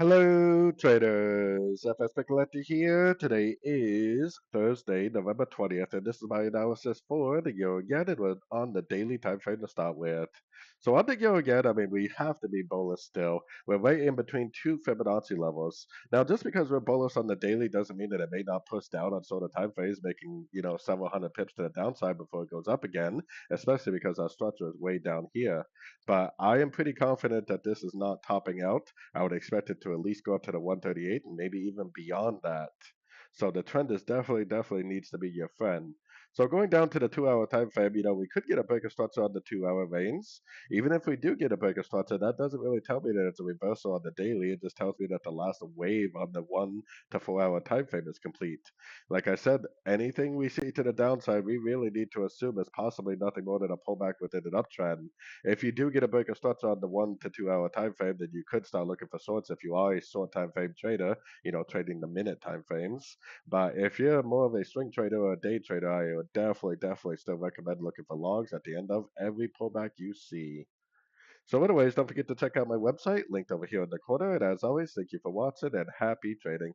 Hello, traders. FX Pip Collector here. Today is Thursday, November 20th, and this is my analysis for the Euro yen. It was on the daily time frame to start with. So on the Euro yen, we have to be bullish still. We're right in between two Fibonacci levels. Now, just because we're bullish on the daily doesn't mean that it may not push down on sort of time frames, making several hundred pips to the downside before it goes up again. Especially because our structure is way down here. But I am pretty confident that this is not topping out. I would expect it to at least go up to the 138 and maybe even beyond that. So the trend is definitely needs to be your friend. So going down to the 2 hour time frame, we could get a breaker structure on the 2 hour range. Even if we do get a breaker structure, that doesn't really tell me that it's a reversal on the daily. It just tells me that the last wave on the 1 to 4 hour time frame is complete. Like I said, anything we see to the downside, we really need to assume is possibly nothing more than a pullback within an uptrend. If you do get a breaker structure on the 1 to 2 hour time frame, then you could start looking for shorts if you are a short time frame trader, trading the minute time frames. But if you're more of a swing trader or a day trader, I would definitely still recommend looking for logs at the end of every pullback you see. So anyways, don't forget to check out my website, linked over here in the corner. And as always, thank you for watching and happy trading.